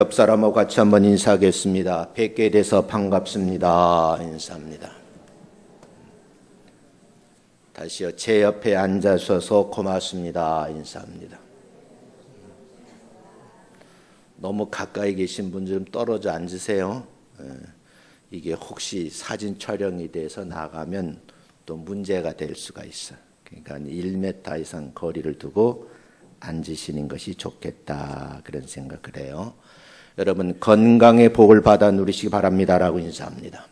옆 사람하고 같이 한번 인사하겠습니다. 뵙게 돼서 반갑습니다. 인사합니다. 다시요. 제 옆에 앉아셔서 고맙습니다. 인사합니다. 너무 가까이 계신 분 좀 떨어져 앉으세요. 이게 혹시 사진 촬영이 돼서 나가면 또 문제가 될 수가 있어요. 그러니까 1m 이상 거리를 두고 앉으시는 것이 좋겠다, 그런 생각을 해요. 여러분, 건강의 복을 받아 누리시기 바랍니다라고 인사합니다.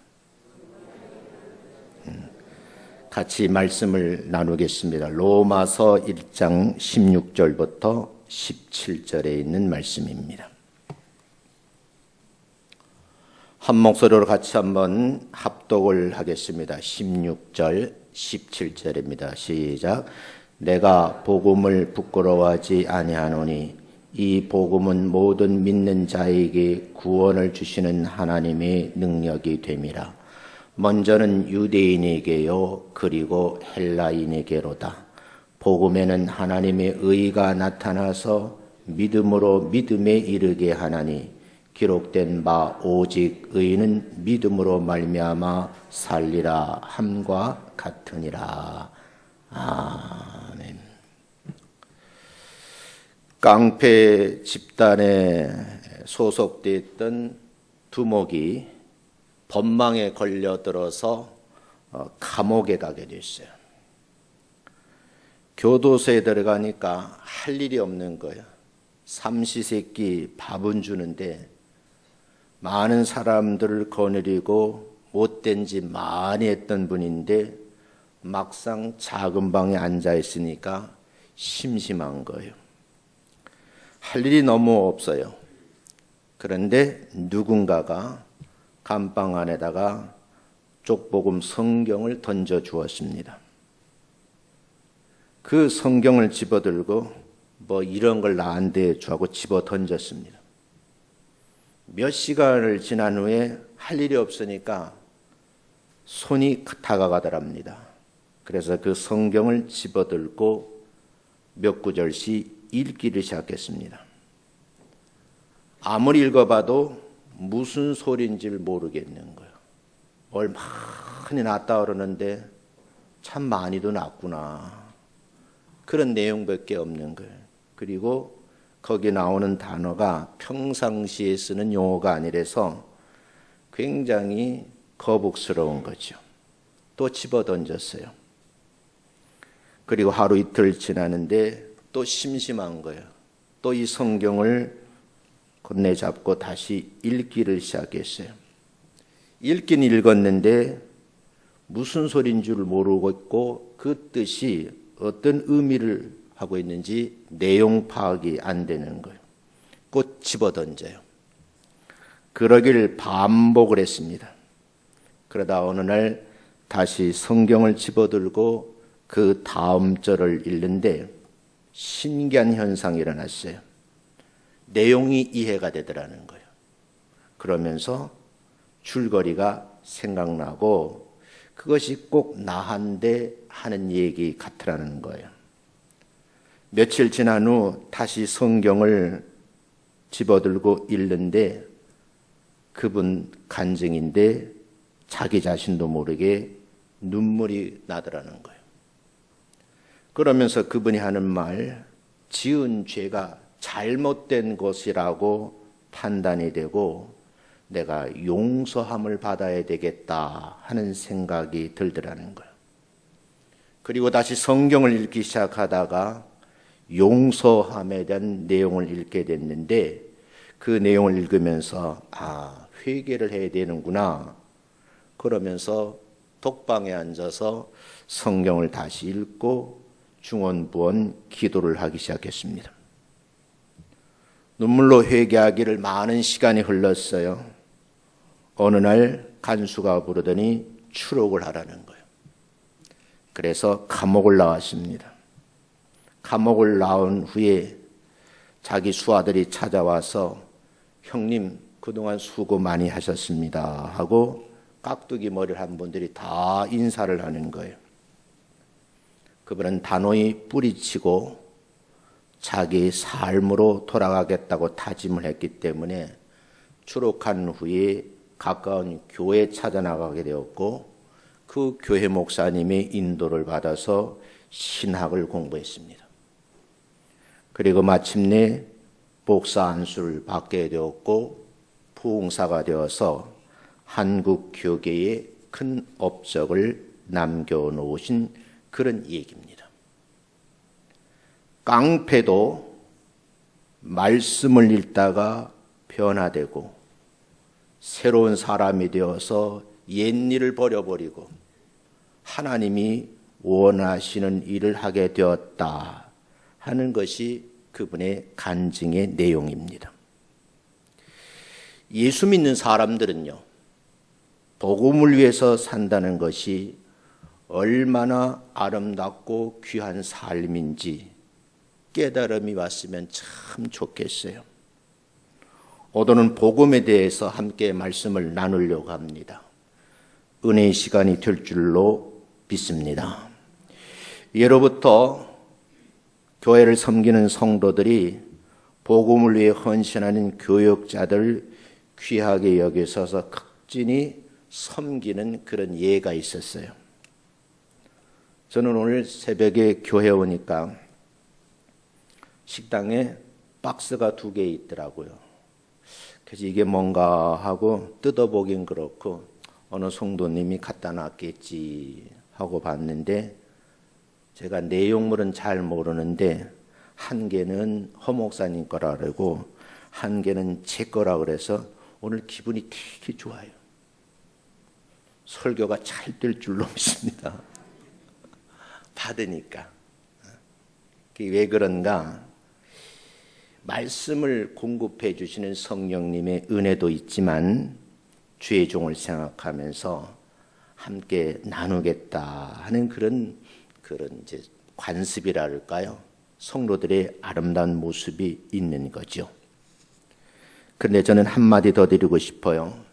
같이 말씀을 나누겠습니다. 로마서 1장 16절부터 17절에 있는 말씀입니다. 한 목소리로 같이 한번 합독을 하겠습니다. 16절, 17절입니다. 시작. 내가 복음을 부끄러워하지 아니하노니 이 복음은 모든 믿는 자에게 구원을 주시는 하나님의 능력이 됨이라. 먼저는 유대인에게요 그리고 헬라인에게로다. 복음에는 하나님의 의가 나타나서 믿음으로 믿음에 이르게 하나니 기록된 바 오직 의인은 믿음으로 말미암아 살리라 함과 같으니라. 아멘. 깡패 집단에 소속되었던 두목이 법망에 걸려들어서 감옥에 가게 됐어요. 교도소에 들어가니까 할 일이 없는 거예요. 삼시세끼 밥은 주는데 많은 사람들을 거느리고 못된 짓 많이 했던 분인데 막상 작은 방에 앉아 있으니까 심심한 거예요. 할 일이 너무 없어요. 그런데 누군가가 감방 안에다가 쪽복음 성경을 던져 주었습니다. 그 성경을 집어들고 뭐 이런 걸 나한테 주하고 집어 던졌습니다. 몇 시간을 지난 후에 할 일이 없으니까 손이 다가가더랍니다. 그래서 그 성경을 집어들고 몇 구절씩 읽기를 시작했습니다. 아무리 읽어봐도 무슨 소리인지를 모르겠는 거예요. 뭘 많이 났다 그러는데 참 많이도 났구나. 그런 내용밖에 없는 거예요. 그리고 거기 나오는 단어가 평상시에 쓰는 용어가 아니라서 굉장히 거북스러운 거죠. 또 집어던졌어요. 그리고 하루 이틀 지나는데 또 심심한 거예요. 또 이 성경을 건네잡고 다시 읽기를 시작했어요. 읽긴 읽었는데 무슨 소리인 줄 모르고 그 뜻이 어떤 의미를 하고 있는지 내용 파악이 안 되는 거예요. 꼭 집어던져요. 그러길 반복을 했습니다. 그러다 어느 날 다시 성경을 집어들고 그 다음 절을 읽는데 신기한 현상이 일어났어요. 내용이 이해가 되더라는 거예요. 그러면서 줄거리가 생각나고 그것이 꼭 나한테 하는 얘기 같으라는 거예요. 며칠 지난 후 다시 성경을 집어들고 읽는데 그분 간증인데 자기 자신도 모르게 눈물이 나더라는 거예요. 그러면서 그분이 하는 말, 지은 죄가 잘못된 것이라고 판단이 되고 내가 용서함을 받아야 되겠다 하는 생각이 들더라는 거예요. 그리고 다시 성경을 읽기 시작하다가 용서함에 대한 내용을 읽게 됐는데 그 내용을 읽으면서 회개를 해야 되는구나. 그러면서 독방에 앉아서 성경을 다시 읽고 중언부언 기도를 하기 시작했습니다. 눈물로 회개하기를 많은 시간이 흘렀어요. 어느 날 간수가 부르더니 추록을 하라는 거예요. 그래서 감옥을 나왔습니다. 감옥을 나온 후에 자기 수하들이 찾아와서 형님 그동안 수고 많이 하셨습니다 하고 깍두기 머리를 한 분들이 다 인사를 하는 거예요. 그분은 단호히 뿌리치고 자기 삶으로 돌아가겠다고 다짐을 했기 때문에 졸업한 후에 가까운 교회에 찾아 나가게 되었고 그 교회 목사님의 인도를 받아서 신학을 공부했습니다. 그리고 마침내 목사 안수를 받게 되었고 부흥사가 되어서 한국 교계에 큰 업적을 남겨놓으신 그런 얘기입니다. 깡패도 말씀을 읽다가 변화되고 새로운 사람이 되어서 옛일을 버려버리고 하나님이 원하시는 일을 하게 되었다 하는 것이 그분의 간증의 내용입니다. 예수 믿는 사람들은요, 복음을 위해서 산다는 것이 얼마나 아름답고 귀한 삶인지 깨달음이 왔으면 참 좋겠어요. 오늘은 복음에 대해서 함께 말씀을 나누려고 합니다. 은혜의 시간이 될 줄로 믿습니다. 예로부터 교회를 섬기는 성도들이 복음을 위해 헌신하는 교역자들 귀하게 여기셔서 극진히 섬기는 그런 예가 있었어요. 저는 오늘 새벽에 교회 오니까 식당에 박스가 2개 있더라고요. 그래서 이게 뭔가 하고 뜯어보긴 그렇고 어느 성도님이 갖다 놨겠지 하고 봤는데 제가 내용물은 잘 모르는데 한 개는 허 목사님 거라 그러고 한 개는 제 거라 그래서 오늘 기분이 되게 좋아요. 설교가 잘 될 줄로 믿습니다. 받으니까. 왜 그런가? 말씀을 공급해 주시는 성령님의 은혜도 있지만 주의 종을 생각하면서 함께 나누겠다 하는 그런 이제 관습이랄까요? 성도들의 아름다운 모습이 있는 거죠. 그런데 저는 한마디 더 드리고 싶어요.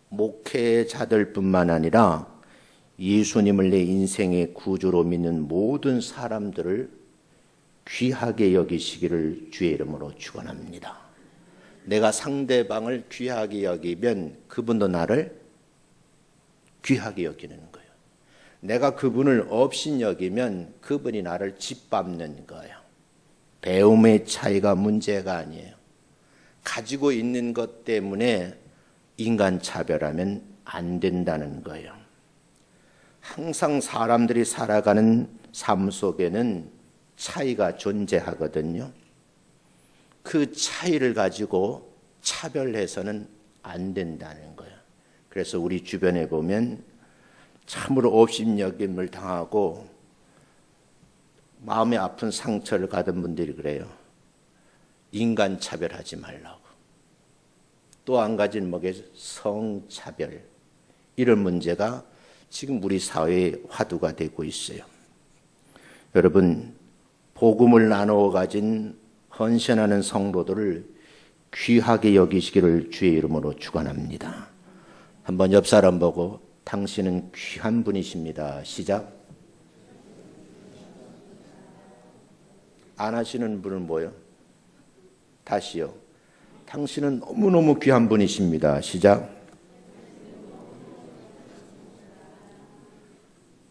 목회자들뿐만 아니라 예수님을 내 인생의 구주로 믿는 모든 사람들을 귀하게 여기시기를 주의 이름으로 축원합니다. 내가 상대방을 귀하게 여기면 그분도 나를 귀하게 여기는 거예요. 내가 그분을 업신여기면 그분이 나를 짓밟는 거예요. 배움의 차이가 문제가 아니에요. 가지고 있는 것 때문에 인간차별하면 안 된다는 거예요. 항상 사람들이 살아가는 삶 속에는 차이가 존재하거든요. 그 차이를 가지고 차별해서는 안 된다는 거예요. 그래서 우리 주변에 보면 참으로 업신여김을 당하고 마음에 아픈 상처를 받은 분들이 그래요. 인간 차별하지 말라고. 또 한 가지는 뭐겠어요? 성차별. 이런 문제가 지금 우리 사회의 화두가 되고 있어요. 여러분, 복음을 나누어 가진 헌신하는 성도들을 귀하게 여기시기를 주의 이름으로 축원합니다. 한번 옆 사람 보고 당신은 귀한 분이십니다. 시작. 안 하시는 분은 뭐예요? 다시요. 당신은 너무너무 귀한 분이십니다. 시작.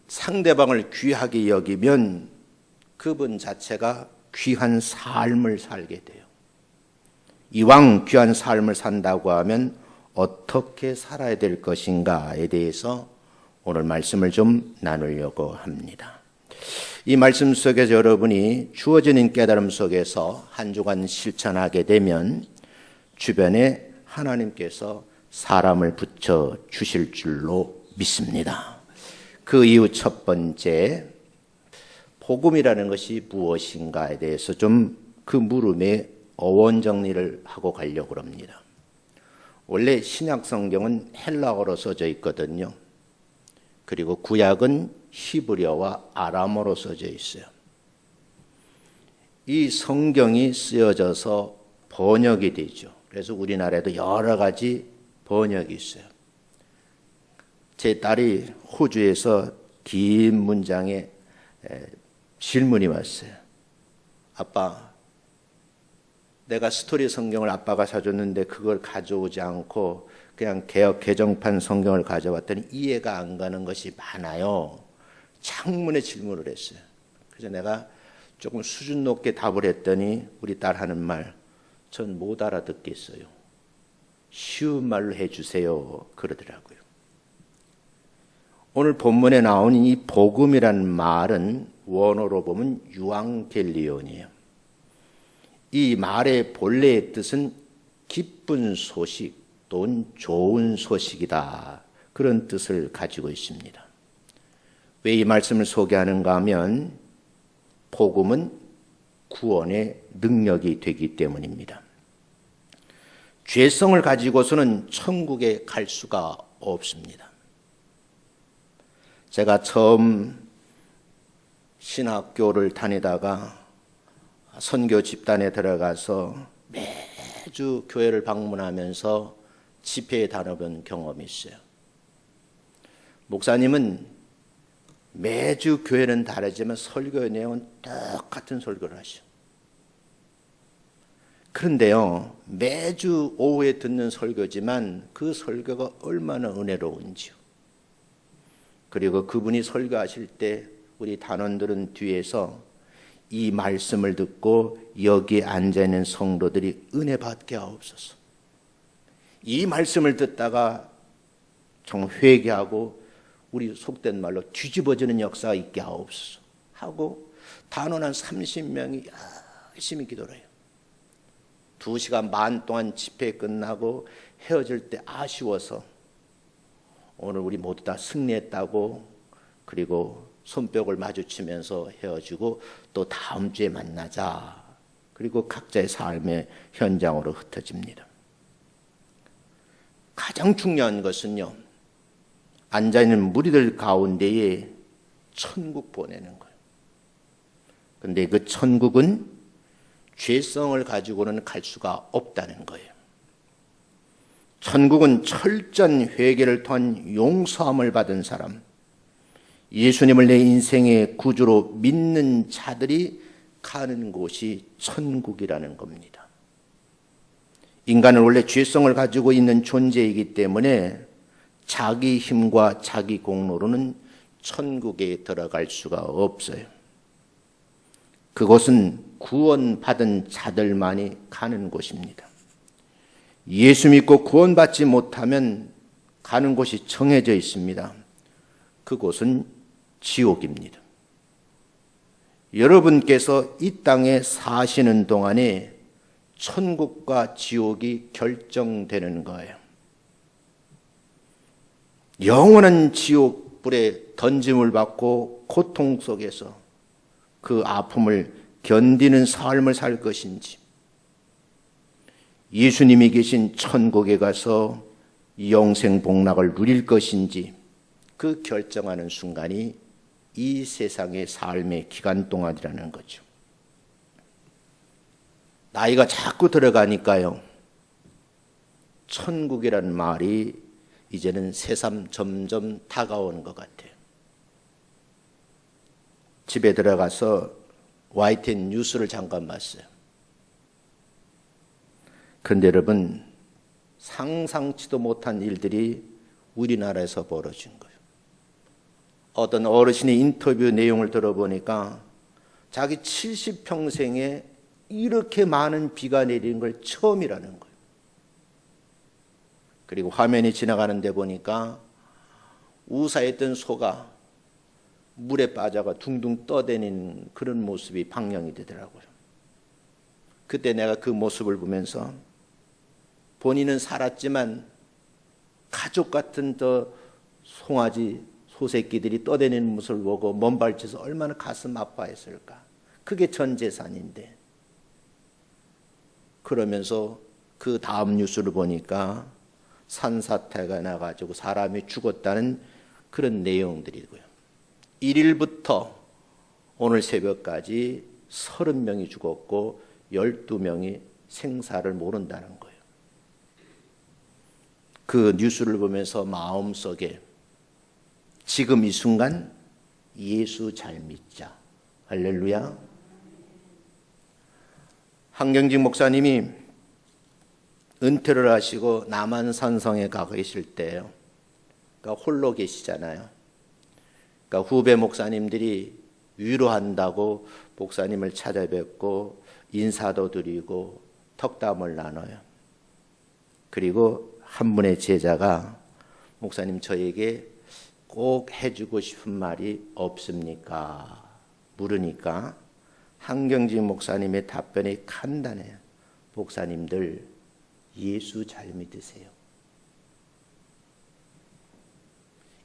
상대방을 귀하게 여기면 그분 자체가 귀한 삶을 살게 돼요. 이왕 귀한 삶을 산다고 하면 어떻게 살아야 될 것인가에 대해서 오늘 말씀을 좀 나누려고 합니다. 이 말씀 속에서 여러분이 주어지는 깨달음 속에서 한 주간 실천하게 되면 주변에 하나님께서 사람을 붙여 주실 줄로 믿습니다. 그 이후 첫 번째, 복음이라는 것이 무엇인가에 대해서 좀 그 물음에 어원 정리를 하고 가려고 합니다. 원래 신약 성경은 헬라어로 써져 있거든요. 그리고 구약은 히브리어와 아람어로 써져 있어요. 이 성경이 쓰여져서 번역이 되죠. 그래서 우리나라에도 여러 가지 번역이 있어요. 제 딸이 호주에서 긴 문장에 질문이 왔어요. 아빠, 내가 스토리 성경을 아빠가 사줬는데 그걸 가져오지 않고 그냥 개역 개정판 성경을 가져왔더니 이해가 안 가는 것이 많아요. 장문의 질문을 했어요. 그래서 내가 조금 수준 높게 답을 했더니 우리 딸 하는 말, 전 못 알아듣겠어요. 쉬운 말로 해주세요. 그러더라고요. 오늘 본문에 나온 이 복음이라는 말은 원어로 보면 유앙겔리온이에요. 이 말의 본래의 뜻은 기쁜 소식 또는 좋은 소식이다. 그런 뜻을 가지고 있습니다. 왜 이 말씀을 소개하는가 하면 복음은 구원의 능력이 되기 때문입니다. 죄성을 가지고서는 천국에 갈 수가 없습니다. 제가 처음 신학교를 다니다가 선교 집단에 들어가서 매주 교회를 방문하면서 집회에 다녀본 경험이 있어요. 목사님은 매주 교회는 다르지만 설교의 내용은 똑같은 설교를 하셔. 그런데요, 매주 오후에 듣는 설교지만 그 설교가 얼마나 은혜로운지요. 그리고 그분이 설교하실 때 우리 단원들은 뒤에서 이 말씀을 듣고 여기 앉아있는 성도들이 은혜 받게 하옵소서. 이 말씀을 듣다가 정말 회개하고 우리 속된 말로 뒤집어지는 역사가 있게 하옵소서 하고 단원 한 30명이 열심히 기도를 해요. 2시간 반 동안 집회 끝나고 헤어질 때 아쉬워서 오늘 우리 모두 다 승리했다고 그리고 손뼉을 마주치면서 헤어지고 또 다음 주에 만나자. 그리고 각자의 삶의 현장으로 흩어집니다. 가장 중요한 것은요, 앉아있는 무리들 가운데에 천국 보내는 거예요. 그런데 그 천국은 죄성을 가지고는 갈 수가 없다는 거예요. 천국은 철저한 회개를 통한 용서함을 받은 사람, 예수님을 내 인생의 구주로 믿는 자들이 가는 곳이 천국이라는 겁니다. 인간은 원래 죄성을 가지고 있는 존재이기 때문에 자기 힘과 자기 공로로는 천국에 들어갈 수가 없어요. 그곳은 구원받은 자들만이 가는 곳입니다. 예수 믿고 구원받지 못하면 가는 곳이 정해져 있습니다. 그곳은 지옥입니다. 여러분께서 이 땅에 사시는 동안에 천국과 지옥이 결정되는 거예요. 영원한 지옥불에 던짐을 받고 고통 속에서 그 아픔을 견디는 삶을 살 것인지, 예수님이 계신 천국에 가서 영생 복락을 누릴 것인지, 그 결정하는 순간이 이 세상의 삶의 기간 동안이라는 거죠. 나이가 자꾸 들어가니까요, 천국이라는 말이 이제는 새삼 점점 다가오는 것 같아요. 집에 들어가서 YTN 뉴스를 잠깐 봤어요. 그런데 여러분, 상상치도 못한 일들이 우리나라에서 벌어진 거예요. 어떤 어르신의 인터뷰 내용을 들어보니까 자기 70평생에 이렇게 많은 비가 내리는 걸 처음이라는 거예요. 그리고 화면이 지나가는데 보니까 우사했던 소가 물에 빠져가 둥둥 떠다니는 그런 모습이 방영이 되더라고요. 그때 내가 그 모습을 보면서 본인은 살았지만 가족 같은 저 송아지 소새끼들이 떠다니는 모습을 보고 먼발치서 얼마나 가슴 아파했을까. 그게 전 재산인데. 그러면서 그 다음 뉴스를 보니까 산사태가 나가지고 사람이 죽었다는 그런 내용들이고요. 1일부터 오늘 새벽까지 30명이 죽었고 12명이 생사를 모른다는 거예요. 그 뉴스를 보면서 마음속에 지금 이 순간 예수 잘 믿자. 할렐루야. 한경직 목사님이 은퇴를 하시고 남한산성에 가 계실 때예요. 그러니까 홀로 계시잖아요. 그러니까 후배 목사님들이 위로한다고 목사님을 찾아뵙고 인사도 드리고 덕담을 나눠요. 그리고 한 분의 제자가 목사님 저에게 꼭 해주고 싶은 말이 없습니까? 물으니까 한경직 목사님의 답변이 간단해요. 목사님들 예수 잘 믿으세요.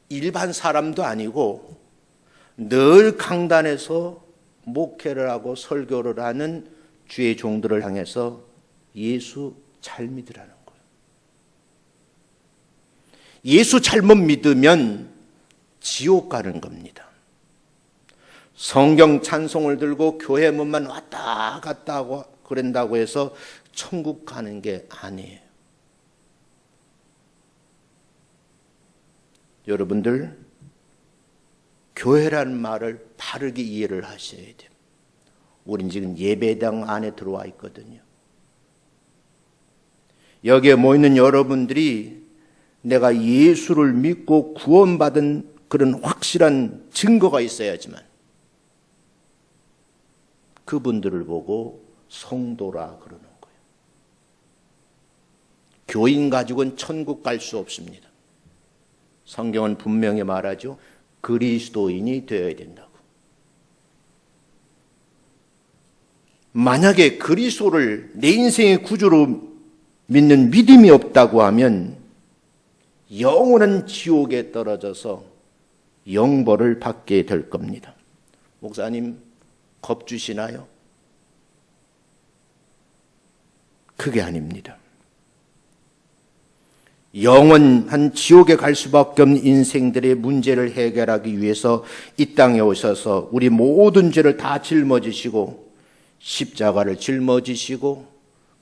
일반 사람도 아니고 늘 강단에서 목회를 하고 설교를 하는 주의 종들을 향해서 예수 잘 믿으라는 거예요. 예수 잘못 믿으면 지옥 가는 겁니다. 성경 찬송을 들고 교회 문만 왔다 갔다 하고 그런다고 해서 천국 가는 게 아니에요. 여러분들 교회라는 말을 바르게 이해를 하셔야 돼요. 우린 지금 예배당 안에 들어와 있거든요. 여기에 모이는 여러분들이 내가 예수를 믿고 구원받은 그런 확실한 증거가 있어야지만 그분들을 보고 성도라 그러는 거예요. 교인 가지고는 천국 갈 수 없습니다. 성경은 분명히 말하죠. 그리스도인이 되어야 된다고. 만약에 그리스도를 내 인생의 구주로 믿는 믿음이 없다고 하면 영원한 지옥에 떨어져서 영벌을 받게 될 겁니다. 목사님 겁주시나요? 그게 아닙니다. 영원한 지옥에 갈 수밖에 없는 인생들의 문제를 해결하기 위해서 이 땅에 오셔서 우리 모든 죄를 다 짊어지시고 십자가를 짊어지시고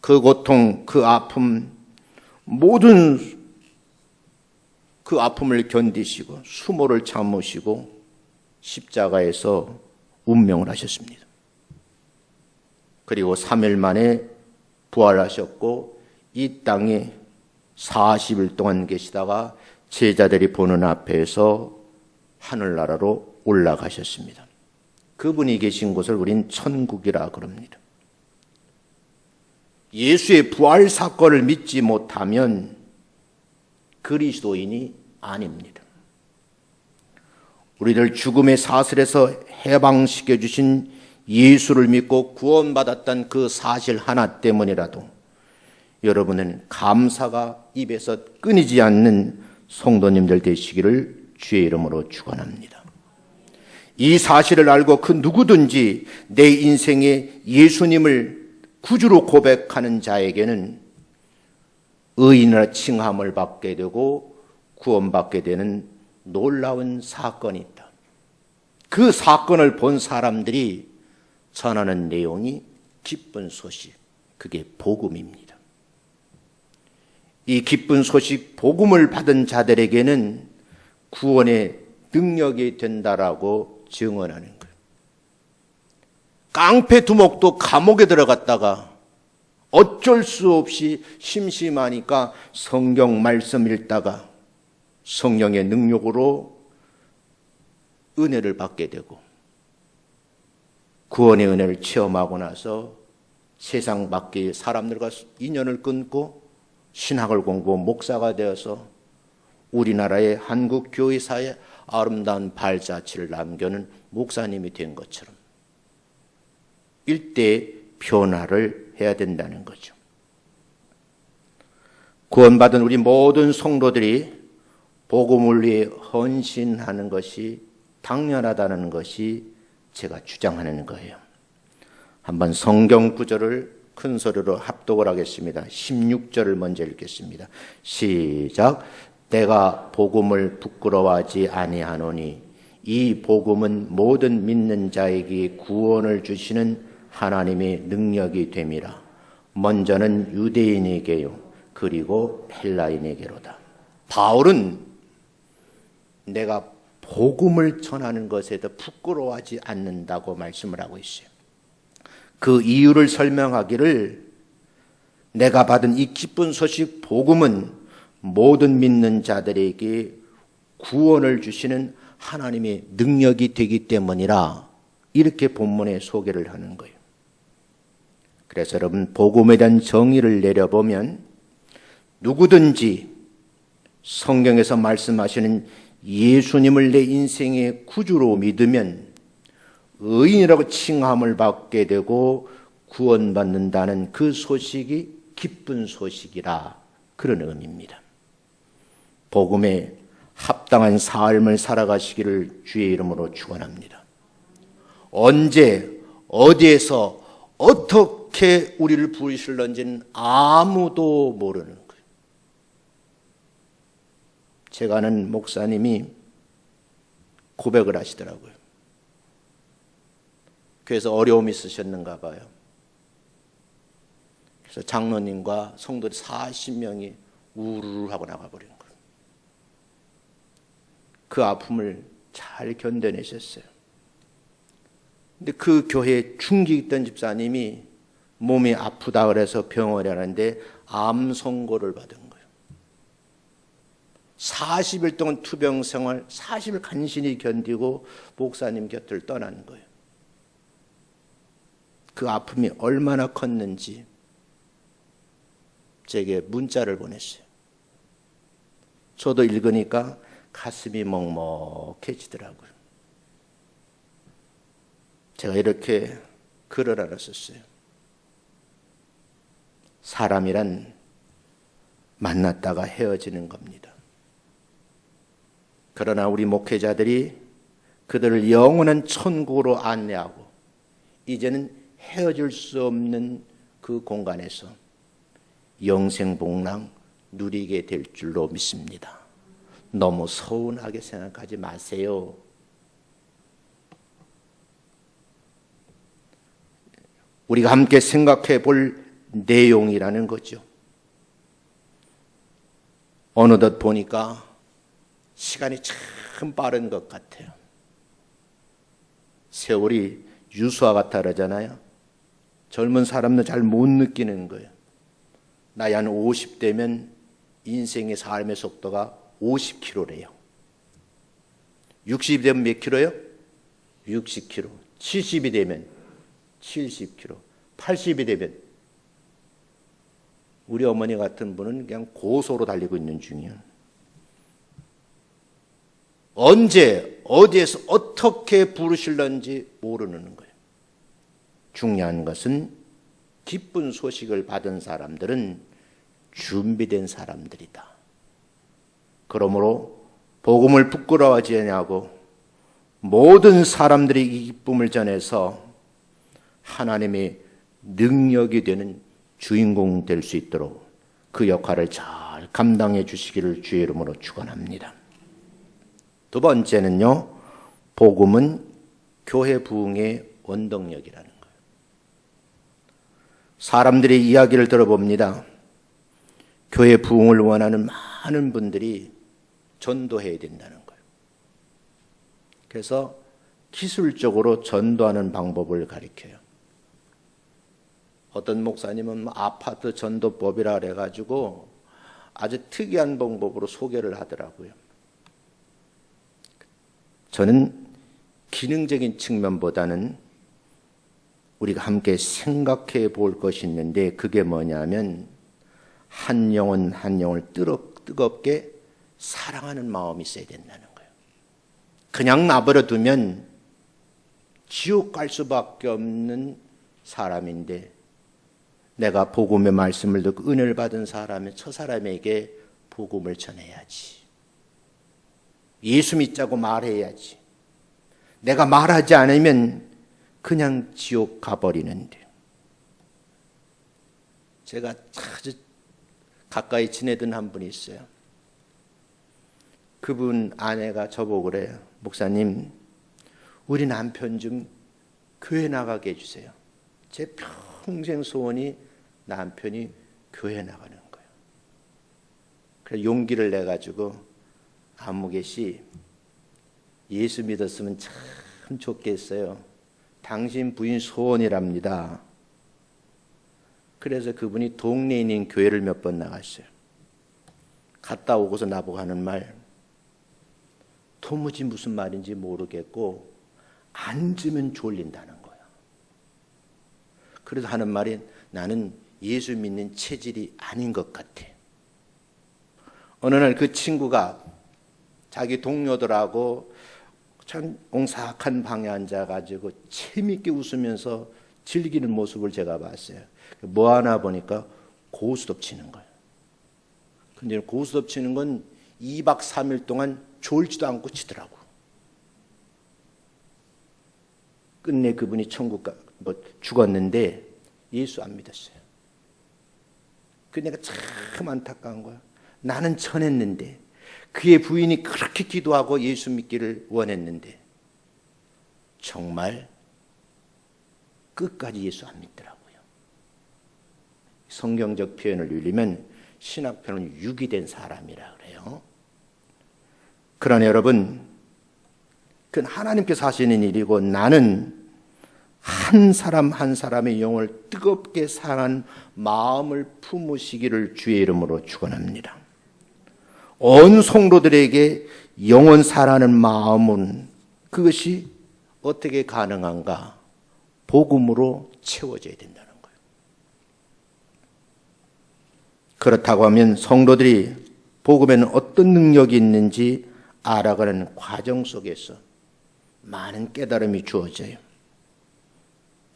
그 고통, 그 아픔, 모든 그 아픔을 견디시고 수모를 참으시고 십자가에서 운명을 하셨습니다. 그리고 3일 만에 부활하셨고 이 땅에 40일 동안 계시다가 제자들이 보는 앞에서 하늘나라로 올라가셨습니다. 그분이 계신 곳을 우린 천국이라 그럽니다. 예수의 부활 사건을 믿지 못하면 그리스도인이 아닙니다. 우리를 죽음의 사슬에서 해방시켜 주신 예수를 믿고 구원받았던 그 사실 하나 때문이라도 여러분은 감사가 입에서 끊이지 않는 성도님들 되시기를 주의 이름으로 축원합니다. 이 사실을 알고 그 누구든지 내 인생에 예수님을 구주로 고백하는 자에게는 의인이라 칭함을 받게 되고 구원받게 되는 놀라운 사건이 있다. 그 사건을 본 사람들이 전하는 내용이 기쁜 소식, 그게 복음입니다. 이 기쁜 소식, 복음을 받은 자들에게는 구원의 능력이 된다라고 증언하는 거예요. 깡패 두목도 감옥에 들어갔다가 어쩔 수 없이 심심하니까 성경 말씀 읽다가 성령의 능력으로 은혜를 받게 되고 구원의 은혜를 체험하고 나서 세상 밖의 사람들과 인연을 끊고 신학을 공부하고 목사가 되어서 우리나라의 한국 교회사에 아름다운 발자취를 남겨놓은 목사님이 된 것처럼 일대 변화를 해야 된다는 거죠. 구원받은 우리 모든 성도들이 복음을 위해 헌신하는 것이 당연하다는 것이 제가 주장하는 거예요. 한번 성경 구절을 큰 소리로 합독을 하겠습니다. 16절을 먼저 읽겠습니다. 시작. 내가 복음을 부끄러워하지 아니하노니 이 복음은 모든 믿는 자에게 구원을 주시는 하나님의 능력이 됨이라. 먼저는 유대인에게요 그리고 헬라인에게로다. 바울은 내가 복음을 전하는 것에도 부끄러워하지 않는다고 말씀을 하고 있어요. 그 이유를 설명하기를 내가 받은 이 기쁜 소식 복음은 모든 믿는 자들에게 구원을 주시는 하나님의 능력이 되기 때문이라 이렇게 본문에 소개를 하는 거예요. 그래서 여러분 복음에 대한 정의를 내려보면 누구든지 성경에서 말씀하시는 예수님을 내 인생의 구주로 믿으면 의인이라고 칭함을 받게 되고 구원받는다는 그 소식이 기쁜 소식이라 그런 의미입니다. 복음에 합당한 삶을 살아가시기를 주의 이름으로 축원합니다. 언제 어디에서 어떻게 우리를 부르실런지는 아무도 모르는 거예요. 제가 아는 목사님이 고백을 하시더라고요. 그래서 어려움이 있으셨는가 봐요. 그래서 장로님과 성도들 40명이 우르르 하고 나가버린 거예요. 그 아픔을 잘 견뎌내셨어요. 근데 그 교회에 중직 있던 집사님이 몸이 아프다 그래서 병원에 가는데 암 선고를 받은 거예요. 40일 동안 투병 생활, 40일 간신히 견디고 목사님 곁을 떠난 거예요. 그 아픔이 얼마나 컸는지 제게 문자를 보냈어요. 저도 읽으니까 가슴이 먹먹해지더라고요. 제가 이렇게 글을 하나 썼어요. 사람이란 만났다가 헤어지는 겁니다. 그러나 우리 목회자들이 그들을 영원한 천국으로 안내하고 이제는 헤어질 수 없는 그 공간에서 영생복락 누리게 될 줄로 믿습니다. 너무 서운하게 생각하지 마세요. 우리가 함께 생각해 볼 내용이라는 거죠. 어느덧 보니까 시간이 참 빠른 것 같아요. 세월이 유수와 같아 그러잖아요. 젊은 사람은 잘 못 느끼는 거예요. 나이 한 50대면 인생의 삶의 속도가 50km래요. 60이 되면 몇 킬로예요? 60km. 70이 되면 70km. 80이 되면 우리 어머니 같은 분은 그냥 고소로 달리고 있는 중이에요. 언제 어디에서 어떻게 부르실런지 모르는 거예요. 중요한 것은 기쁜 소식을 받은 사람들은 준비된 사람들이다. 그러므로 복음을 부끄러워하지 아니하고 모든 사람들이 이 기쁨을 전해서 하나님의 능력이 되는 주인공 될 수 있도록 그 역할을 잘 감당해 주시기를 주의 이름으로 축원합니다. 두 번째는요, 복음은 교회 부흥의 원동력이라는 거예요. 사람들의 이야기를 들어봅니다. 교회 부흥을 원하는 많은 분들이 전도해야 된다는 거예요. 그래서 기술적으로 전도하는 방법을 가르쳐요. 어떤 목사님은 아파트 전도법이라 그래가지고 아주 특이한 방법으로 소개를 하더라고요. 저는 기능적인 측면보다는 우리가 함께 생각해 볼 것이 있는데 그게 뭐냐면 한 영혼 한 영혼을 뜨겁게 사랑하는 마음이 있어야 된다는 거예요. 그냥 나버려 두면 지옥 갈 수밖에 없는 사람인데 내가 복음의 말씀을 듣고 은혜를 받은 사람의 저 사람에게 복음을 전해야지. 예수 믿자고 말해야지. 내가 말하지 않으면 그냥 지옥 가버리는데. 제가 아주 가까이 지내던 한 분이 있어요. 그분 아내가 저보고 그래요. 목사님, 우리 남편 좀 교회 나가게 해주세요. 제 평생 소원이 남편이 교회 나가는 거예요. 그래서 용기를 내가지고 안무개 씨, 예수 믿었으면 참 좋겠어요. 당신 부인 소원이랍니다. 그래서 그분이 동네에 있는 교회를 몇 번 나갔어요. 갔다 오고서 나보고 하는 말, 도무지 무슨 말인지 모르겠고 앉으면 졸린다는 거야. 그래서 하는 말이, 나는 예수 믿는 체질이 아닌 것 같아. 어느 날 그 친구가 자기 동료들하고 참 옹삭한 방에 앉아가지고 재밌게 웃으면서 즐기는 모습을 제가 봤어요. 뭐 하나 보니까 고스톱 치는 거예요. 근데 고스톱 치는 건 2박 3일 동안 졸지도 않고 치더라고. 끝내 그분이 천국 죽었는데 예수 안 믿었어요. 그 내가 참 안타까운 거야. 나는 전했는데, 그의 부인이 그렇게 기도하고 예수 믿기를 원했는데 정말 끝까지 예수 안 믿더라고요. 성경적 표현을 빌리면 신학표현은 육이 된 사람이라 그래요. 그러나 여러분, 그건 하나님께서 하시는 일이고, 나는 한 사람 한 사람의 영을 뜨겁게 사랑한 마음을 품으시기를 주의 이름으로 축원합니다. 온 성도들에게 영원 사랑하는 마음은, 그것이 어떻게 가능한가? 복음으로 채워져야 된다는 거예요. 그렇다고 하면 성도들이 복음에는 어떤 능력이 있는지 알아가는 과정 속에서 많은 깨달음이 주어져요.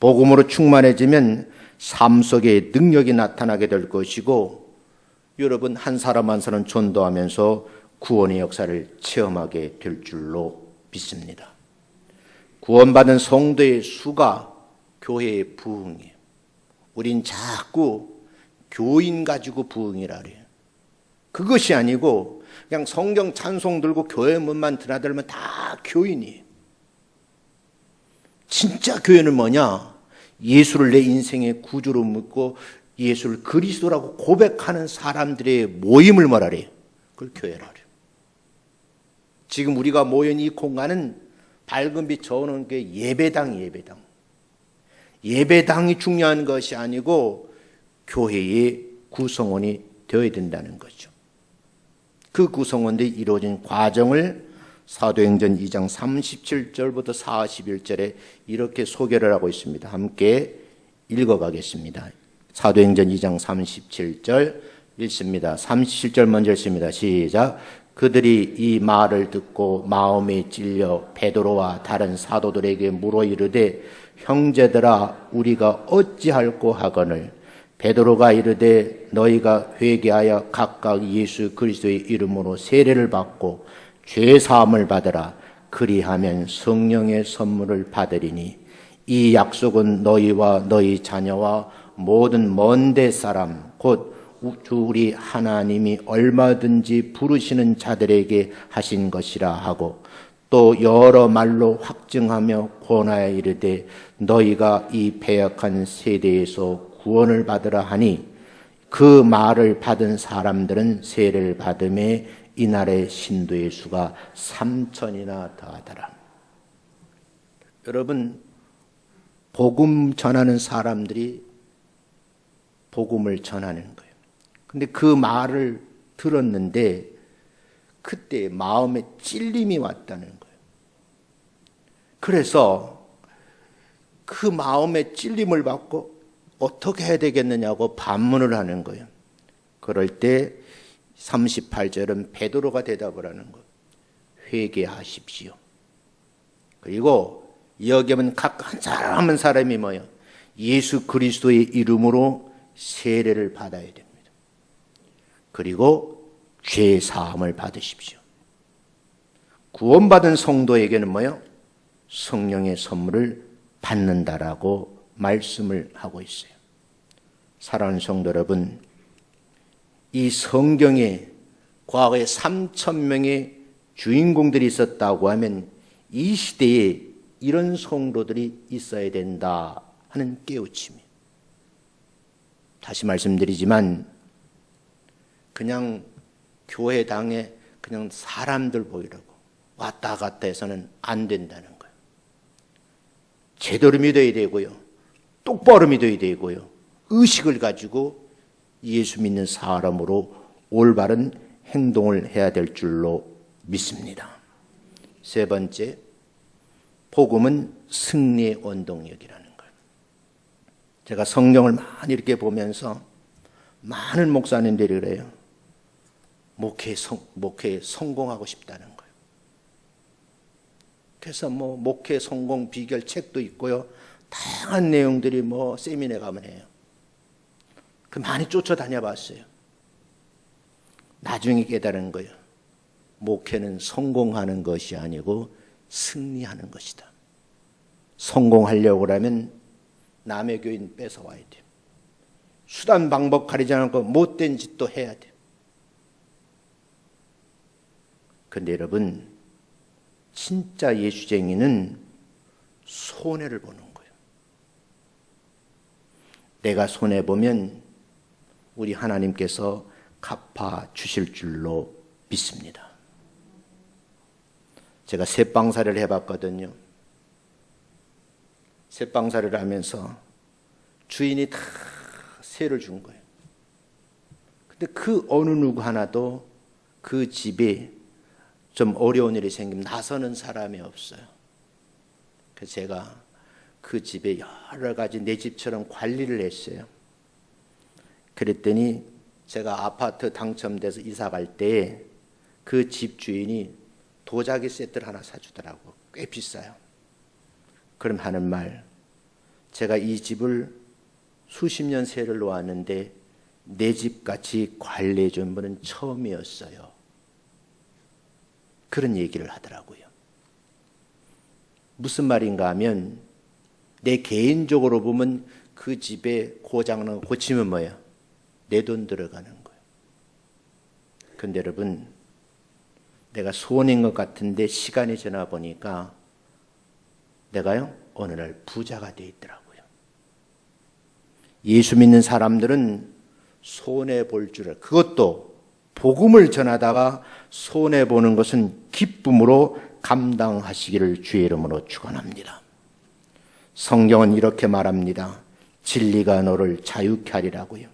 복음으로 충만해지면 삶 속에 능력이 나타나게 될 것이고, 여러분 한 사람 한 사람 전도하면서 구원의 역사를 체험하게 될 줄로 믿습니다. 구원받은 성도의 수가 교회의 부흥이에요. 우린 자꾸 교인 가지고 부흥이라 그래요. 그것이 아니고 그냥 성경 찬송 들고 교회 문만 드나들면 다 교인이에요. 진짜 교회는 뭐냐? 예수를 내 인생의 구주로 믿고 예수를 그리스도라고 고백하는 사람들의 모임을 뭐라래요? 그걸 교회라래요. 지금 우리가 모인 이 공간은 밝은 빛 저어놓은 게 예배당. 예배당이 중요한 것이 아니고 교회의 구성원이 되어야 된다는 거죠. 그 구성원들이 이루어진 과정을 사도행전 2장 37절부터 41절에 이렇게 소개를 하고 있습니다. 함께 읽어가겠습니다. 사도행전 2장 37절 읽습니다. 37절 먼저 읽습니다. 시작. 그들이 이 말을 듣고 마음에 찔려 베드로와 다른 사도들에게 물어 이르되, 형제들아 우리가 어찌할꼬 하거늘. 베드로가 이르되, 너희가 회개하여 각각 예수 그리스도의 이름으로 세례를 받고 죄 사함을 받으라. 그리하면 성령의 선물을 받으리니 이 약속은 너희와 너희 자녀와 모든 먼데 사람 곧 우리 하나님이 얼마든지 부르시는 자들에게 하신 것이라 하고, 또 여러 말로 확증하며 권하여 이르되, 너희가 이 패역한 세대에서 구원을 받으라 하니, 그 말을 받은 사람들은 세례를 받음에 이날의 신도의 수가 3,000이나 더하더라. 여러분, 복음 전하는 사람들이 복음을 전하는 거예요. 근데 그 말을 들었는데 그때 마음에 찔림이 왔다는 거예요. 그래서 그 마음에 찔림을 받고 어떻게 해야 되겠느냐고 반문을 하는 거예요. 그럴 때 38절은 베드로가 대답을 하는 거예요. 회개하십시오. 그리고 여기면 각 한 사람 한 사람이 뭐예요? 예수 그리스도의 이름으로 세례를 받아야 됩니다. 그리고 죄 사함을 받으십시오. 구원받은 성도에게는 뭐예요? 성령의 선물을 받는다라고 말씀을 하고 있어요. 사랑하는 성도 여러분, 이 성경에 과거에 3,000명의 주인공들이 있었다고 하면 이 시대에 이런 성도들이 있어야 된다 하는 깨우침이에요. 다시 말씀드리지만 그냥 교회당에 그냥 사람들 보이려고 왔다 갔다 해서는 안 된다는 거예요. 제대로 믿어야 되고요. 똑바로 믿어야 되고요. 의식을 가지고 예수 믿는 사람으로 올바른 행동을 해야 될 줄로 믿습니다. 세 번째, 복음은 승리의 원동력이라는 거예요. 제가 성경을 많이 이렇게 보면서 많은 목사님들이 그래요. 목회에 성공하고 싶다는 거예요. 그래서 목회 성공 비결 책도 있고요. 다양한 내용들이 세미나에 가면 해요. 많이 쫓아다녀 봤어요. 나중에 깨달은 거예요. 목회는 성공하는 것이 아니고 승리하는 것이다. 성공하려고 하면 남의 교인 뺏어와야 돼요. 수단 방법 가리지 않고 못된 짓도 해야 돼요. 그런데 여러분, 진짜 예수쟁이는 손해를 보는 거예요. 내가 손해보면 우리 하나님께서 갚아 주실 줄로 믿습니다. 제가 새빵살이를 해봤거든요. 새빵살이를 하면서 주인이 다 새를 준 거예요. 근데 그 어느 누구 하나도 그 집에 좀 어려운 일이 생기면 나서는 사람이 없어요. 그래서 제가 그 집에 여러 가지 내 집처럼 관리를 했어요. 그랬더니 제가 아파트 당첨돼서 이사 갈 때 그 집 주인이 도자기 세트를 하나 사주더라고. 꽤 비싸요. 그럼 하는 말, 제가 이 집을 수십 년 세를 놓았는데 내 집같이 관리해 준 분은 처음이었어요. 그런 얘기를 하더라고요. 무슨 말인가 하면 내 개인적으로 보면 그 집에 고장난 거 고치면 뭐야? 내 돈 들어가는 거예요. 그런데 여러분, 내가 소원인 것 같은데 시간이 지나 보니까 내가요 어느 날 부자가 돼 있더라고요. 예수 믿는 사람들은 손해 볼 줄 알아요. 그것도 복음을 전하다가 손해 보는 것은 기쁨으로 감당하시기를 주의 이름으로 축원합니다. 성경은 이렇게 말합니다. 진리가 너를 자유케 하리라고요.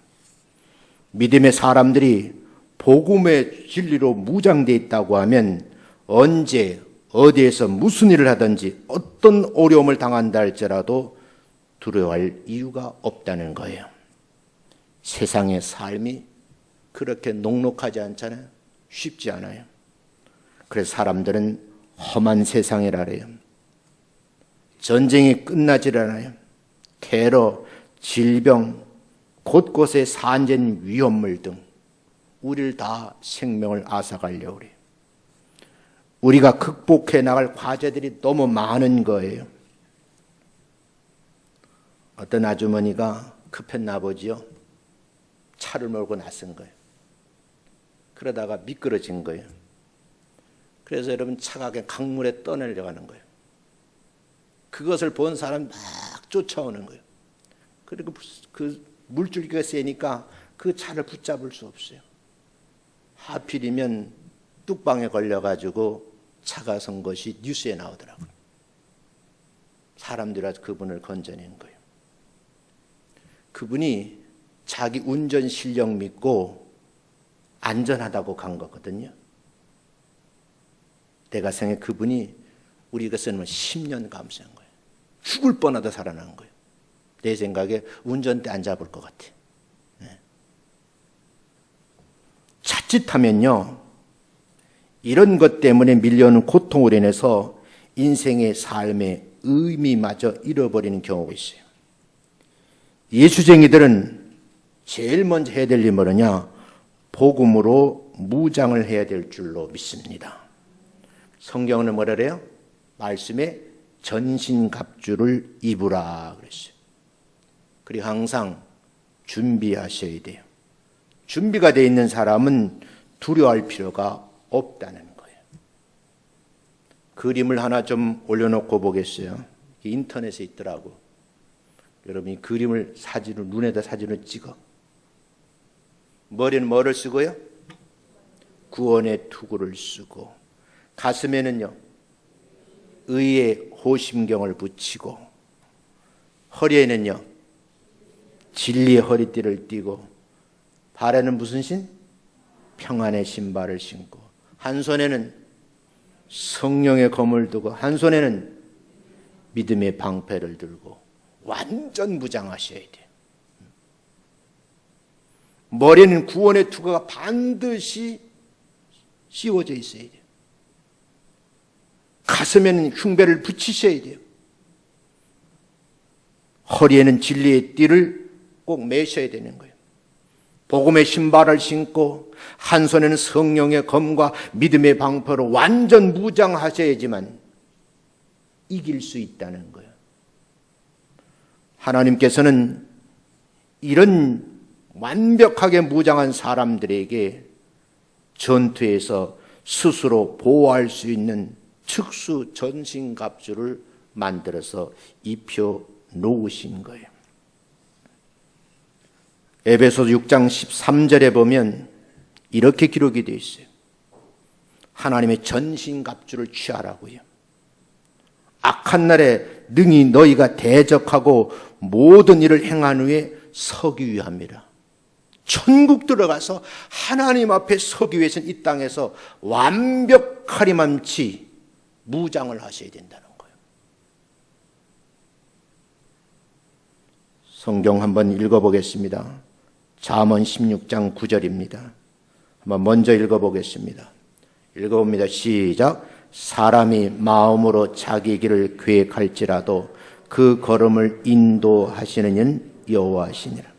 믿음의 사람들이 복음의 진리로 무장되어 있다고 하면 언제 어디에서 무슨 일을 하든지 어떤 어려움을 당한다 할지라도 두려워할 이유가 없다는 거예요. 세상의 삶이 그렇게 녹록하지 않잖아요. 쉽지 않아요. 그래서 사람들은 험한 세상이라 그래요. 전쟁이 끝나질 않아요. 테러, 질병, 곳곳에 산전 위험물 등 우리를 다 생명을 앗아가려고 그래요. 우리가 극복해 나갈 과제들이 너무 많은 거예요. 어떤 아주머니가 급했나 보지요. 차를 몰고 나선 거예요. 그러다가 미끄러진 거예요. 그래서 여러분 차가 그냥 강물에 떠내려가는 거예요. 그것을 본 사람 막 쫓아오는 거예요. 그리고 그 물줄기가 세니까 그 차를 붙잡을 수 없어요. 하필이면 뚝방에 걸려가지고 차가 선 것이 뉴스에 나오더라고요. 사람들이 와서 그분을 건져낸 거예요. 그분이 자기 운전 실력 믿고 안전하다고 간 거거든요. 내가 생각해 그분이 우리가 쓰는 10년 감수한 거예요. 죽을 뻔하다 살아난 거예요. 내 생각에 운전대 안 잡을 것 같아. 네. 자칫하면요, 이런 것 때문에 밀려오는 고통으로 인해서 인생의 삶의 의미마저 잃어버리는 경우가 있어요. 예수쟁이들은 제일 먼저 해야 될 일이 뭐냐? 복음으로 무장을 해야 될 줄로 믿습니다. 성경은 뭐라 그래요? 말씀에 전신갑주를 입으라 그랬어요. 그리고 항상 준비하셔야 돼요. 준비가 되어 있는 사람은 두려워할 필요가 없다는 거예요. 그림을 하나 좀 올려놓고 보겠어요. 인터넷에 있더라고. 여러분이 그림을 사진을 눈에다 사진을 찍어. 머리는 뭐를 쓰고요? 구원의 투구를 쓰고, 가슴에는요 의의 호심경을 붙이고, 허리에는요 진리의 허리띠를 띠고 발에는 무슨 신? 평안의 신발을 신고 한 손에는 성령의 검을 두고 한 손에는 믿음의 방패를 들고 완전 무장하셔야 돼요. 머리에는 구원의 투구가 반드시 씌워져 있어야 돼요. 가슴에는 흉배를 붙이셔야 돼요. 허리에는 진리의 띠를 꼭 매셔야 되는 거예요. 복음의 신발을 신고 한 손에는 성령의 검과 믿음의 방패로 완전 무장하셔야지만 이길 수 있다는 거예요. 하나님께서는 이런 완벽하게 무장한 사람들에게 전투에서 스스로 보호할 수 있는 특수 전신갑주를 만들어서 입혀 놓으신 거예요. 에베소 6장 13절에 보면 이렇게 기록이 되어 있어요. 하나님의 전신갑주를 취하라고요. 악한 날에 능히 너희가 대적하고 모든 일을 행한 후에 서기 위함이라. 천국 들어가서 하나님 앞에 서기 위해서는 이 땅에서 완벽하리만치 무장을 하셔야 된다는 거예요. 성경 한번 읽어보겠습니다. 잠언 16장 9절입니다. 한번 먼저 읽어보겠습니다. 읽어봅니다. 시작. 사람이 마음으로 자기 길을 계획할지라도 그 걸음을 인도하시는 이는 여호와시니라.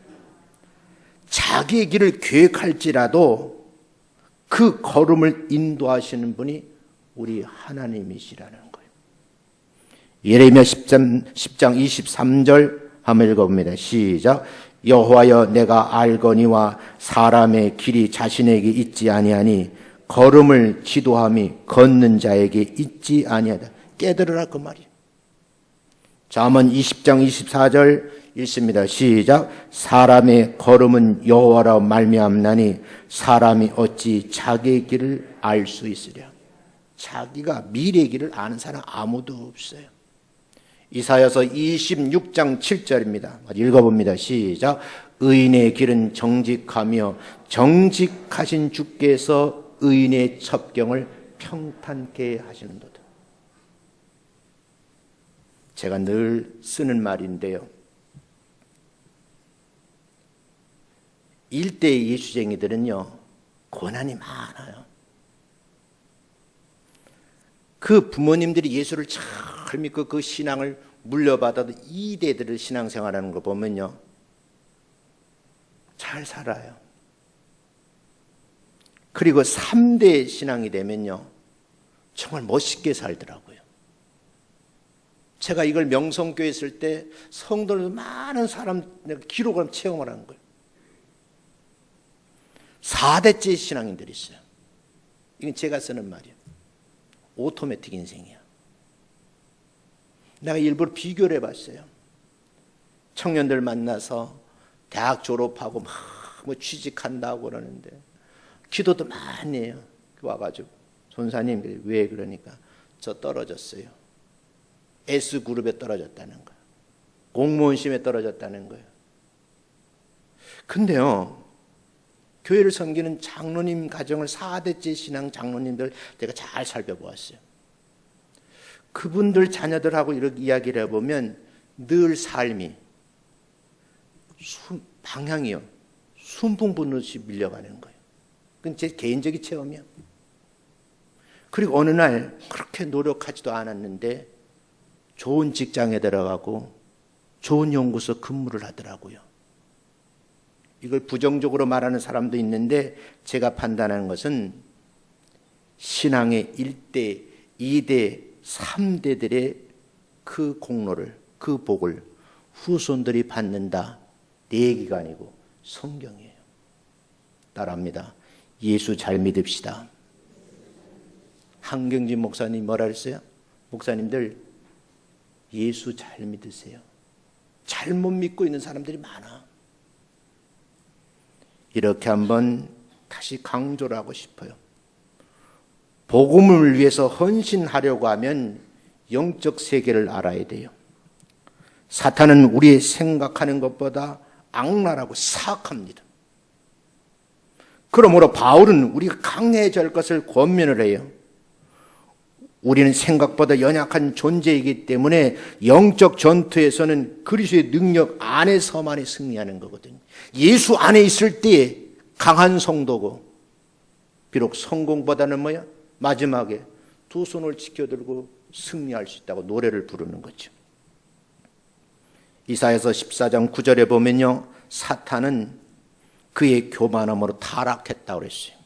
자기의 길을 계획할지라도 그 걸음을 인도하시는 분이 우리 하나님이시라는 거예요. 예레미야 10장 23절 한번 읽어봅니다. 시작. 여호와여 내가 알거니와 사람의 길이 자신에게 있지 아니하니 걸음을 지도함이 걷는 자에게 있지 아니하다. 깨달으라 그 말이에요. 잠언 20장 24절 읽습니다. 시작. 사람의 걸음은 여호와라 말미암나니 사람이 어찌 자기의 길을 알 수 있으랴. 자기가 미래의 길을 아는 사람 아무도 없어요. 이사야서 26장 7절입니다. 읽어봅니다. 시작. 의인의 길은 정직하며 정직하신 주께서 의인의 첩경을 평탄케 하시는도다. 제가 늘 쓰는 말인데요. 일대의 예수쟁이들은요, 고난이 많아요. 그 부모님들이 예수를 잘 믿고 그 신앙을 물려받아도 이대들을 신앙생활하는 거 보면요, 잘 살아요. 그리고 3대 신앙이 되면요, 정말 멋있게 살더라고요. 제가 이걸 명성교회 있을 때 성도들 많은 사람 기록을 체험을 한 거예요. 4대째 신앙인들이 있어요. 이건 제가 쓰는 말이에요. 오토매틱 인생이야. 내가 일부러 비교를 해봤어요. 청년들 만나서 대학 졸업하고 막 뭐 취직한다고 그러는데 기도도 많이 해요. 와가지고 손사님 왜 그러니까 저 떨어졌어요. S그룹에 떨어졌다는 거예요. 공무원 시험에 떨어졌다는 거예요. 근데요, 교회를 섬기는 장로님 가정을 4대째 신앙 장로님들 제가 잘 살펴보았어요. 그분들 자녀들하고 이렇게 이야기를 해보면 늘 삶이 방향이요, 순풍분듯이 밀려가는 거예요. 그건 제 개인적인 체험이야. 그리고 어느 날 그렇게 노력하지도 않았는데 좋은 직장에 들어가고 좋은 연구소 근무를 하더라고요. 이걸 부정적으로 말하는 사람도 있는데 제가 판단하는 것은 신앙의 1대, 2대, 3대들의 그 공로를, 그 복을 후손들이 받는다. 내 얘기가 아니고 성경이에요. 따라합니다. 예수 잘 믿읍시다. 한경진 목사님 뭐라 그랬어요? 목사님들 예수 잘 믿으세요. 잘못 믿고 있는 사람들이 많아. 이렇게 한번 다시 강조를 하고 싶어요. 복음을 위해서 헌신하려고 하면 영적 세계를 알아야 돼요. 사탄은 우리 생각하는 것보다 악랄하고 사악합니다. 그러므로 바울은 우리가 강해질 것을 권면을 해요. 우리는 생각보다 연약한 존재이기 때문에 영적 전투에서는 그리스도의 능력 안에서만이 승리하는 거거든요. 예수 안에 있을 때에 강한 성도고, 비록 성공보다는 마지막에 두 손을 지켜들고 승리할 수 있다고 노래를 부르는 거죠. 이사야서 14장 9절에 보면요, 사탄은 그의 교만함으로 타락했다고 그랬어요.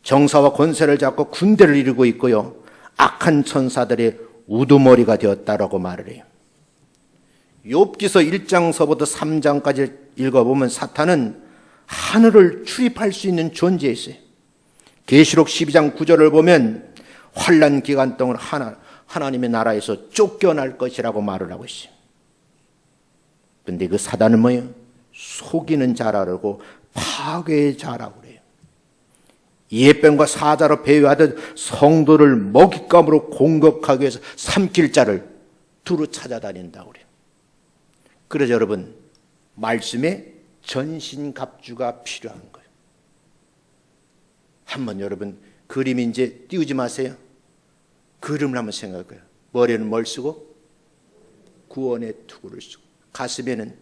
정사와 권세를 잡고 군대를 이루고 있고요, 악한 천사들의 우두머리가 되었다라고 말을 해요. 욥기서 1장서부터 3장까지 읽어보면 사탄은 하늘을 출입할 수 있는 존재였어요. 계시록 12장 9절을 보면 환난 기간 동안 하나님의 나라에서 쫓겨날 것이라고 말을 하고 있어요. 그런데 그 사단은 뭐예요? 속이는 자라고 파괴의 자라고 그래요. 예병과 사자로 배회하듯 성도를 먹잇감으로 공격하기 위해서 삼킬 자를 두루 찾아다닌다고 그래요. 그래서 여러분, 말씀에 전신갑주가 필요한 거예요. 한번 여러분 그림 이제 띄우지 마세요. 그림을 한번 생각해요. 머리는 뭘 쓰고? 구원의 투구를 쓰고, 가슴에는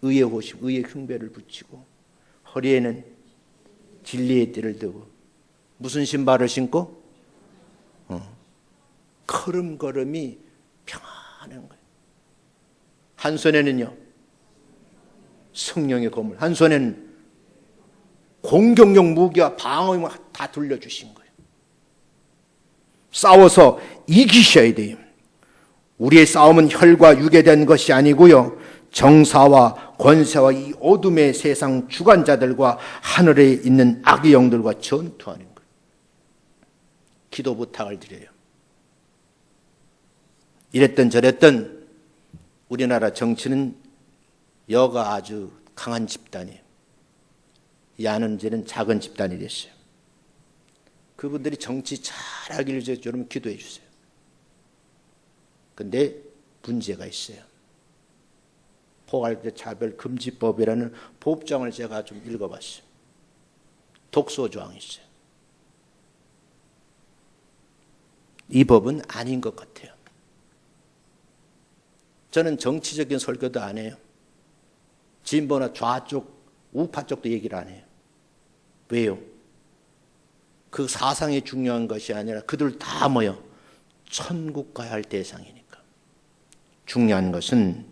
의의 호심, 의의 흉배를 붙이고, 허리에는 진리의 띠를 두고, 무슨 신발을 신고? 걸음걸음이 평안한 거예요. 한 손에는요 성령의 검을, 한 손에는 공격용 무기와 방어용 다 돌려주신 거예요. 싸워서 이기셔야 돼요. 우리의 싸움은 혈과 육에 대한 것이 아니고요, 정사와 권세와 이 어둠의 세상 주관자들과 하늘에 있는 악의 영들과 전투하는 거예요. 기도 부탁을 드려요. 이랬던 저랬던 우리나라 정치는 여가 아주 강한 집단이에요. 야는 이제는 작은 집단이 됐어요. 그분들이 정치 잘하기를 여러분 기도해 주세요. 그런데 문제가 있어요. 포괄적 차별금지법이라는 법정을 제가 좀 읽어봤어요. 독소조항이 있어요. 이 법은 아닌 것 같아요. 저는 정치적인 설교도 안 해요. 진보나 좌쪽, 우파 쪽도 얘기를 안 해요. 왜요? 그 사상이 중요한 것이 아니라 그들 다 모여 천국 가야 할 대상이니까. 중요한 것은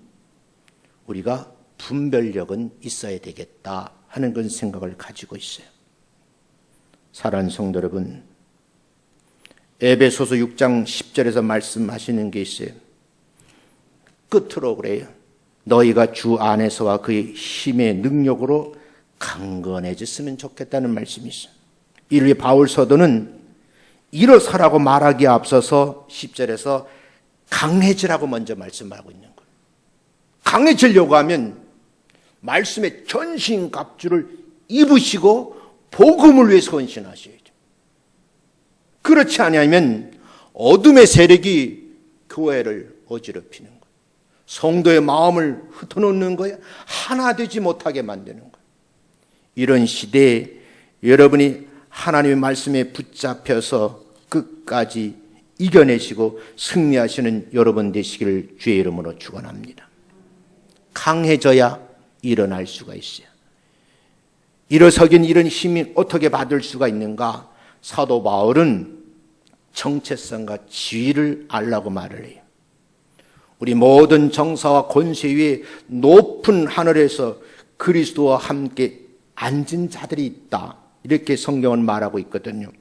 우리가 분별력은 있어야 되겠다 하는 그런 생각을 가지고 있어요. 사랑하는 성도 여러분, 에베소서 6장 10절에서 말씀하시는 게 있어요. 끝으로 그래요. 너희가 주 안에서와 그의 힘의 능력으로 강건해졌으면 좋겠다는 말씀이 있어요. 이를 바울 서도는 일어서라고 말하기에 앞서서 10절에서 강해지라고 먼저 말씀하고 있는 거예요. 강해지려고 하면 말씀의 전신갑주를 입으시고 복음을 위해서 헌신하셔야죠. 그렇지 않으면 어둠의 세력이 교회를 어지럽히는 거예요. 성도의 마음을 흩어놓는 거예요. 하나 되지 못하게 만드는 거예요. 이런 시대에 여러분이 하나님의 말씀에 붙잡혀서 끝까지 이겨내시고 승리하시는 여러분 되시기를 주의 이름으로 축원합니다. 강해져야 일어날 수가 있어요. 일어서긴 이런 힘이 어떻게 받을 수가 있는가? 사도 바울은 정체성과 지위를 알라고 말을 해요. 우리 모든 정사와 권세 위에 높은 하늘에서 그리스도와 함께 앉은 자들이 있다. 이렇게 성경은 말하고 있거든요.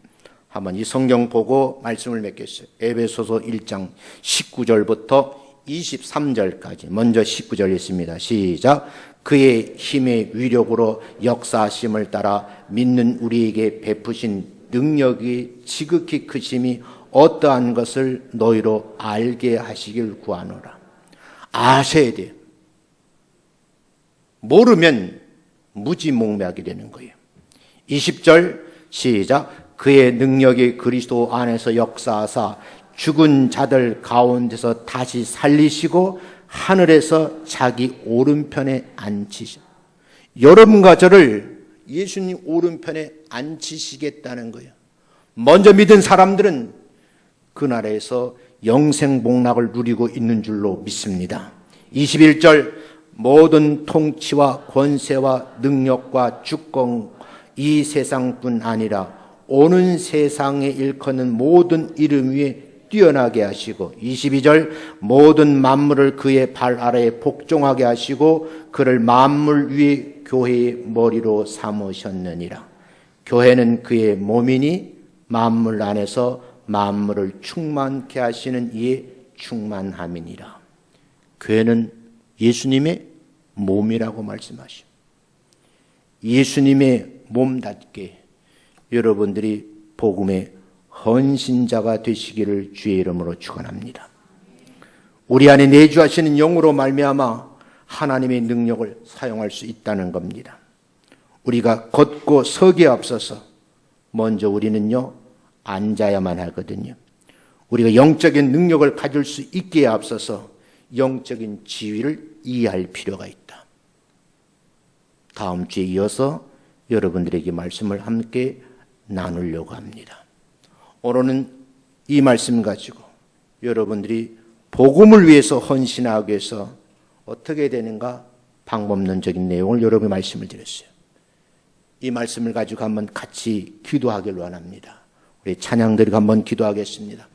한번 이 성경 보고 말씀을 맺겠어요. 에베소서 1장 19절부터 23절까지. 먼저 19절 있습니다. 시작. 그의 힘의 위력으로 역사하심을 따라 믿는 우리에게 베푸신 능력이 지극히 크심이 어떠한 것을 너희로 알게 하시길 구하노라. 아셔야 돼요. 모르면 무지몽매하게 되는 거예요. 20절 시작. 그의 능력이 그리스도 안에서 역사하사 죽은 자들 가운데서 다시 살리시고 하늘에서 자기 오른편에 앉히시. 여러분과 저를 예수님 오른편에 앉히시겠다는 거예요. 먼저 믿은 사람들은 그 나라에서 영생 복락을 누리고 있는 줄로 믿습니다. 21절 모든 통치와 권세와 능력과 주권 이 세상뿐 아니라 오는 세상에 일컫는 모든 이름 위에 뛰어나게 하시고 22절 모든 만물을 그의 발 아래에 복종하게 하시고 그를 만물 위에 교회의 머리로 삼으셨느니라. 교회는 그의 몸이니 만물 안에서 만물을 충만케 하시는 이의 충만함이니라. 교회는 예수님의 몸이라고 말씀하시오. 예수님의 몸답게 여러분들이 복음의 헌신자가 되시기를 주의 이름으로 축원합니다. 우리 안에 내주하시는 영으로 말미암아 하나님의 능력을 사용할 수 있다는 겁니다. 우리가 걷고 서기에 앞서서 먼저 우리는요 앉아야만 하거든요. 우리가 영적인 능력을 가질 수 있기에 앞서서 영적인 지위를 이해할 필요가 있다. 다음 주에 이어서 여러분들에게 말씀을 함께 나누려고 합니다. 오늘은 이 말씀 가지고 여러분들이 복음을 위해서 헌신하기 위해서 어떻게 되는가 방법론적인 내용을 여러분이 말씀을 드렸어요. 이 말씀을 가지고 한번 같이 기도하기를 원합니다. 우리 찬양들이 한번 기도하겠습니다.